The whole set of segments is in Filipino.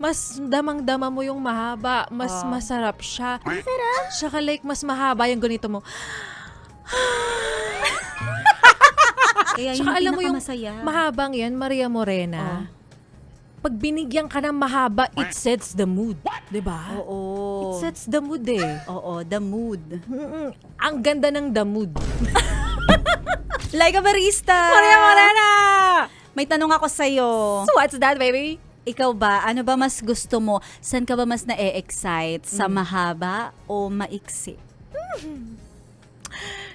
mas damang-dama mo yung mahaba, mas masarap siya. Masarap? Tsaka like, mas mahaba yung ganito mo. Kaya Tsaka yung alam mo yung pinakamasaya. mahabang yan, Maria Morena. Pag binigyan ka ng mahaba, it sets the mood. Diba? Oo. It sets the mood eh. Oo, the mood. Ang ganda ng the mood. Like a barista! Maria Morena! May tanong ako sa'yo. So what's that, baby? Ikaw ba, ano ba mas gusto mo? Saan ka ba mas na-excite? Sa mahaba o maiksi?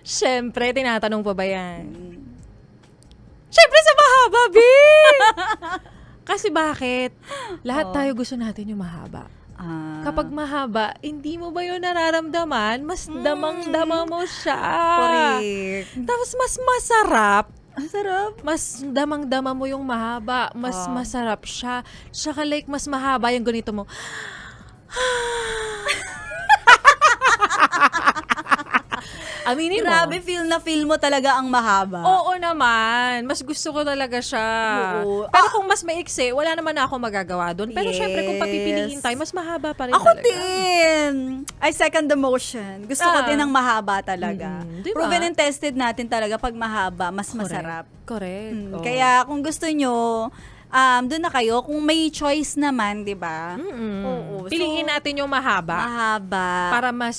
Siyempre, tinatanong pa ba yan? Siyempre sa mahaba, B! Kasi bakit? Lahat tayo gusto natin yung mahaba. Kapag mahaba, hindi mo ba yun nararamdaman? Mas damang-dama mo siya. Correct. Tapos mas masarap. Ang sarap. Mas damang-dama mo yung mahaba. Mas masarap siya. Tsaka like, mas mahaba yung ganito mo. Aminin mo. Grabe, feel mo talaga ang mahaba. Oo naman. Mas gusto ko talaga siya. Oo. Pero kung mas maiksi, wala naman ako magagawa doon. Pero Yes. syempre, kung papipiliin tayo, mas mahaba pa rin Ako talaga. din. I second the motion. Gusto ko din ng mahaba talaga. Diba? Proven and tested natin talaga pag mahaba, mas masarap. Correct. Oo. Kaya kung gusto nyo, doon na kayo. Kung may choice naman, di ba? Oo. So, Piliin natin yung mahaba. mahaba. Para mas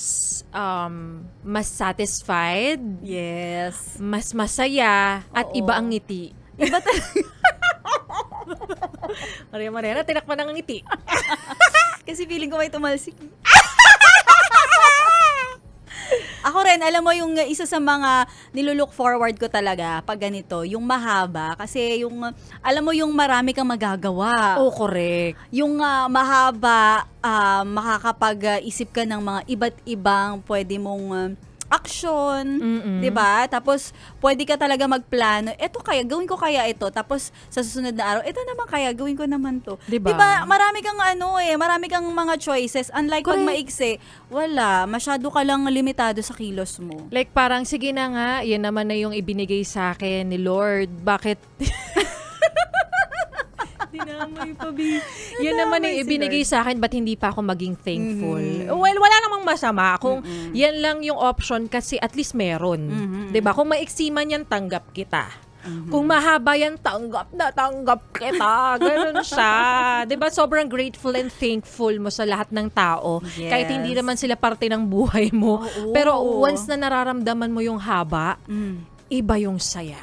mas satisfied, Yes. mas masaya, at Oo. iba ang ngiti. Iba talaga. Maria Morena, tinakpan ng ngiti. Kasi feeling ko may tumalsik. Ako rin, alam mo yung isa sa mga nilulook forward ko talaga pag ganito, yung mahaba. Kasi yung, alam mo yung marami kang magagawa. Oh, correct. Yung mahaba, makakapag-isip ka ng mga iba't ibang pwede mong action, 'di ba? Tapos pwede ka talaga magplano. Eto kaya gawin ko kaya ito. Tapos sa susunod na araw, ito naman kaya gawin ko naman 'to. 'Di 'Di ba? ba? Marami kang marami kang mga choices. Unlike pag Correct. maiksi, wala, masyado ka lang limitado sa kilos mo. Like parang, sige na nga, yan naman na yung ibinigay sa akin ni Lord. Bakit? Dinamay pa, B. Yan naman yung si ibinigay sa akin, ba't hindi pa ako maging thankful? Well, wala namang masama kung yan lang yung option kasi at least meron. 'Di ba? Kung maiksi man yan, tanggap kita. Kung mahaba yan, tanggap kita. Ganun siya. 'Di ba? Sobrang grateful and thankful mo sa lahat ng tao. Yes. Kahit hindi naman sila parte ng buhay mo. Oo. Pero once na nararamdaman mo yung haba, iba yung saya.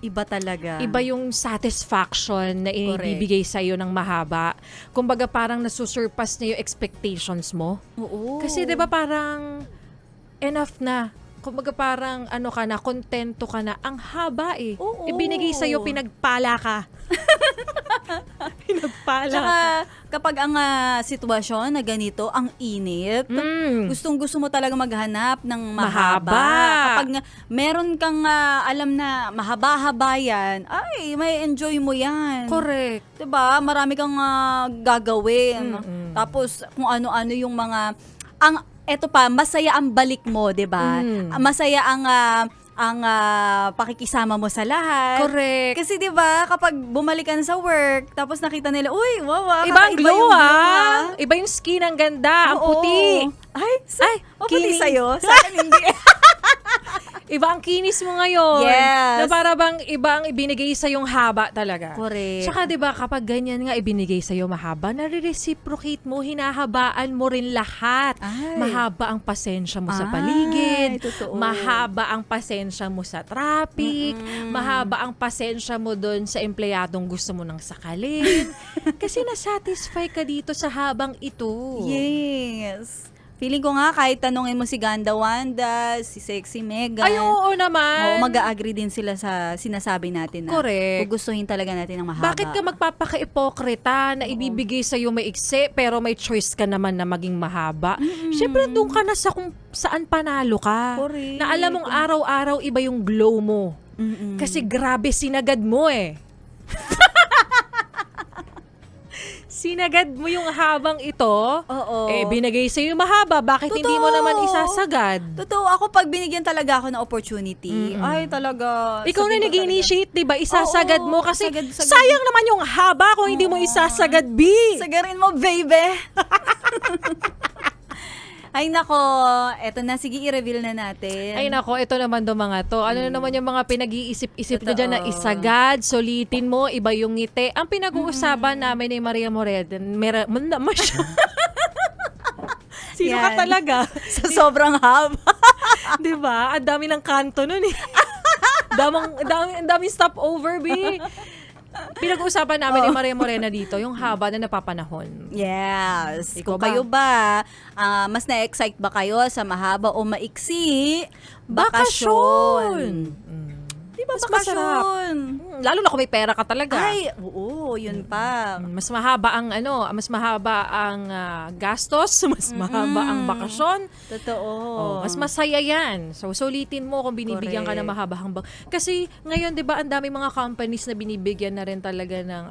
Iba talaga. Iba yung satisfaction na inibibigay sa iyo ng mahaba. Kumbaga parang nasusurpass na yung expectations mo. Oo. Kasi 'di ba parang enough na. Kumbaga parang ka na, kontento ka na. Ang haba eh. Oo. Ibinigay sa iyo, pinagpala ka. Pinagpala Tsaka ka. kapag ang sitwasyon na ganito, ang init, gustong-gusto mo talaga maghanap ng mahaba. Mahaba. Kapag meron kang alam na mahaba-haba yan, ay, may enjoy mo yan. Correct. 'Di ba? Marami kang gagawin. Tapos kung ano-ano yung mga eto pa, masaya ang balik mo, 'di ba? Masaya ang pakikisama mo sa lahat. Correct. Kasi 'di ba, kapag bumalik ka na sa work, tapos nakita nila, uy, wow, Iba ang kakaiba glow, yung Iba yung skin, ang ganda, ang Oo. puti. Ay, puti kinis. sa'yo? Sa akin hindi. Iba ang kinis mo ngayon. Yes. Na para bang iba ang ibinigay sa yung haba talaga. Correct. Tsaka 'di ba kapag ganyan nga ibinigay sa iyo mahaba, nare-reciprocate mo, hinahabaan mo rin lahat. Ay. Mahaba ang pasensya mo sa Ay, paligid. totoo. Mahaba ang pasensya mo sa traffic. Mahaba ang pasensya mo doon sa empleyadong gusto mo nang sakalin. Kasi na-satisfy ka dito sa habang ito. Yes. Feeling ko nga kahit tanungin mo si Ganda Wanda, si Sexy Megan. Ay, oo naman. Oo, mag-a-agree din sila sa sinasabi natin na Correct. gugustuhin talaga natin ng mahaba. Bakit ka magpapaka-ipokrita na ibibigay sa'yo maiksi pero may choice ka naman na maging mahaba? Siyempre, doon ka na sa kung saan panalo ka. Correct. Na alam mong araw-araw iba yung glow mo. Kasi grabe sinagad mo eh. Sinagad mo yung habang ito. Oo. Binagay sa'yo yung mahaba. Bakit hindi mo naman isasagad? Totoo, ako pag binigyan talaga ako ng opportunity, ay talaga. Ikaw na sabihin ko nag-initiate, di ba? Isasagad Oo, mo kasi sagad. sayang naman yung haba kung hindi mo isasagad, B. talaga. Sagarin mo, baby. Ay nako, eto na, sige i-reveal na natin. Ay nako, ito naman do mga to. Ano na naman yung mga pinag-iisip-isip na Totoo. dyan na isagad, sulitin mo, iba yung ngiti. Ang pinag-uusapan namin ni Maria Moreda, Sino ka Yan. talaga? Sa sobrang haba. Di ba? Ang dami ng kanto nun eh. Daming stopover, B. Pinag-uusapan namin ni Maria Morena dito, yung haba na napapanahon. Yes. Ikaw Kung kayo ba, mas na-excite ba kayo sa mahaba o maiksi? Bakasyon. Di ba Mas masarap. bakasyon? Lalo na kung may pera ka talaga. Ay, oo, yun pa. Mas mahaba ang gastos, mas mahaba ang bakasyon. Totoo. Mas masaya yan. So, sulitin mo kung binibigyan ka ng Correct. mahabang kasi ngayon, di ba, ang dami mga companies na binibigyan na rin talaga ng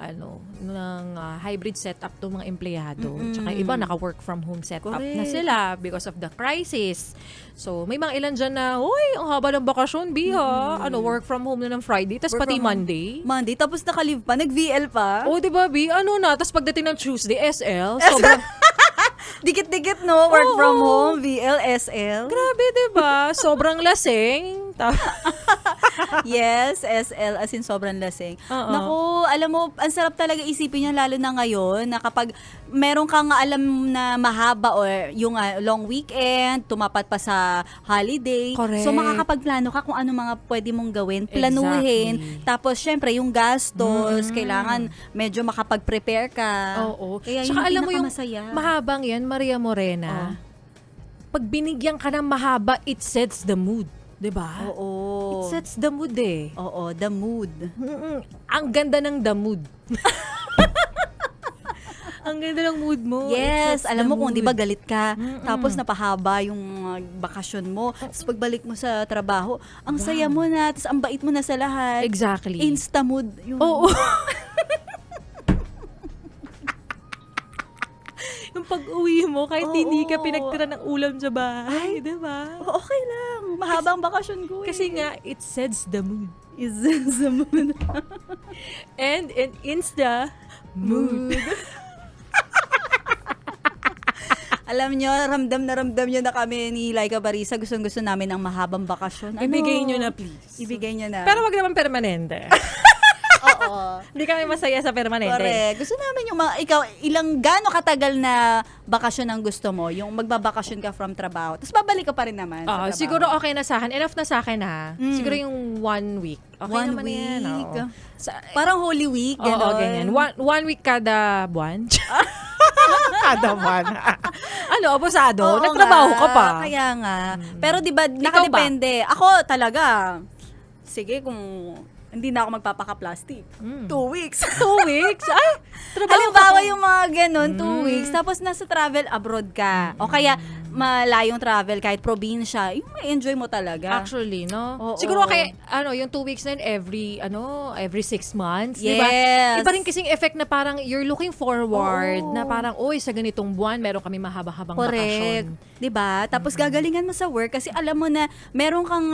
hybrid setup to mga empleyado. Tsaka iba, naka-work from home setup na Correct. sila because of the crisis. So, may mga ilan dyan na, uy, ang haba ng bakasyon, ha? Work from home na ng Friday, tas Work pati from home. Monday. Monday, tapos naka-leave pa, nag-VL pa. Oh, di ba, B? Tas pagdating ng Tuesday, SL, sobrang, Dikit-dikit, no? Work Oo. from home, VL, SL. grabe, di ba? Sobrang lasing. Yes, SL as in sobrang lasing. Oo. Naku, alam mo, ang sarap talaga isipin niya lalo na ngayon na kapag meron kang alam na mahaba or yung long weekend, tumapat pa sa holiday. Correct. So makakapagplano ka kung ano mga pwede mong gawin, planuhin. Exactly. Tapos syempre yung gastos, kailangan medyo makapag-prepare ka. Oo. Kaya Tsaka yun alam mo yung pinakamasaya. mahabang yan, Maria Morena, pag binigyan ka ng mahaba, it sets the mood. Diba? Oo. It sets the mood eh. Oo, the mood. Ang ganda ng the mood. Ang ganda ng mood mo. It Yes, sets alam the mo kung mood. 'di ba galit ka, tapos napahaba yung bakasyon mo. Tapos pagbalik mo sa trabaho, ang saya mo na, tapos ang bait mo na sa lahat. Exactly. Insta mood. Yung, Oo. Yung pag-uwi mo, kahit hindi ka Oo. pinagtira ng ulam sa bahay, di ba? okay lang. Mahabang bakasyon ko eh. Kasi nga, it sets the mood. is sa mood. And an Insta mood. Alam nyo, ramdam nyo na kami ni Laika Barisa. Gustong-gusto namin ng mahabang bakasyon. Ibigay nyo na, please. Ibigay nyo na. Pero wag naman permanente. oo. Hindi kami masaya sa permanente. Correct. Gusto namin yung mga, ikaw, gaano katagal na bakasyon ang gusto mo? Yung magbabakasyon ka from trabaho. Tapos babalik ka pa rin naman sa trabaho. Siguro okay na sa akin. Enough na sa akin ha. Siguro yung 1 week. Okay 1 naman yan. week. Oo. Parang Holy Week, Oo, gano'n. ganyan. One week kada buwan. kada buwan. Abusado? Oo Nagtrabaho nga, ka pa. Kaya nga. Pero di ba, Ikaw nakadepende. Ako talaga, sige kung hindi na ako magpapaka-plastic. 2 weeks. 2 weeks? Ay, trabaho Halimbawa ka pa. yung mga ganun, 2 weeks, tapos nasa travel abroad ka. O kaya, malayong travel, kahit probinsya, yung may enjoy mo talaga. Actually, no? Oo. Siguro kaya, yung 2 weeks na yun, every 6 months, di ba? Yes. Iba rin kasing effect na parang you're looking forward Oo. na parang, sa ganitong buwan, meron kami mahaba-habang Correct. bakasyon. 'Di ba? Tapos gagalingan mo sa work kasi alam mo na meron kang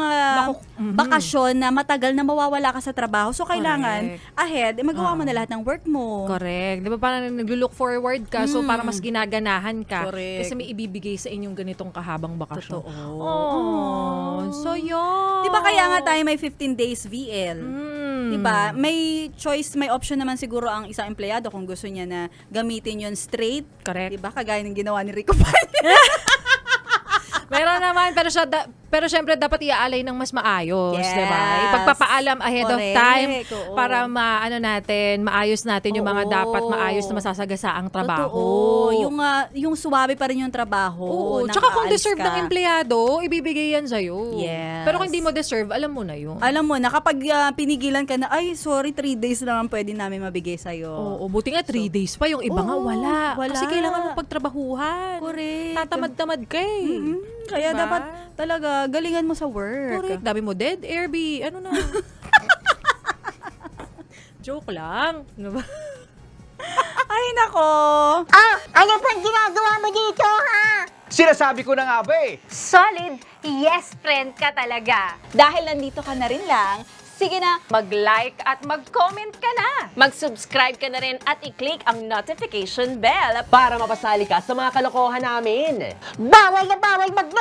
Mhm. bakasyon na matagal na mawawala ka sa trabaho. So kailangan Correct. ahead, magawa mo na lahat ng work mo. Correct. Di ba parang nag-look forward ka, so parang mas ginaganahan ka. Correct. Kasi may ibibigay sa inyong ganitong kahabang bakasyon. Totoo. Oh, so yun. 'Di ba kaya nga tayo may 15 days VL? Mm. 'Di ba? May choice, may option naman siguro ang isang empleyado kung gusto niya na gamitin 'yon straight. Correct. 'Di ba? Kagaya ng ginawa ni Rico Palma. Meron naman, pero syempre dapat iaalay ng mas maayos, Yes. 'di ba? Ipagpapaalam ahead of Correct. time Oo. para maayos natin yung mga Oo. dapat maayos na masasagasaang trabaho. Totoo. Yung suwabe pa rin yung trabaho. Oo. nang Tsaka kung aalis deserve ka. ng empleyado, ibibigay yan sa'yo. Yes. Pero kung hindi mo deserve, alam mo na yun. Alam mo na, kapag pinigilan ka na, ay, sorry, 3 days lang ang pwede namin mabigay sa'yo. Oo, buti nga 3 days pa. Yung iba nga Oo, wala. wala. Kasi kailangan mo pagtrabahuhan. Correct. Tatamad-tamad ka eh. Kaya Diba? dapat talaga galingan mo sa work. Correct. Dami mo dead air, B. Ano na? Joke lang. Ano ba? Ay, nako. Ano pang ginagawa mo dito, ha? Sinasabi ko na nga ba eh. Solid yes friend ka talaga. Dahil nandito ka na rin lang, sige na, Mag-like at mag-comment ka na. Mag-subscribe ka na rin at i-click ang notification bell Para mapasali ka sa mga kalokohan namin. Bawal na bawal mag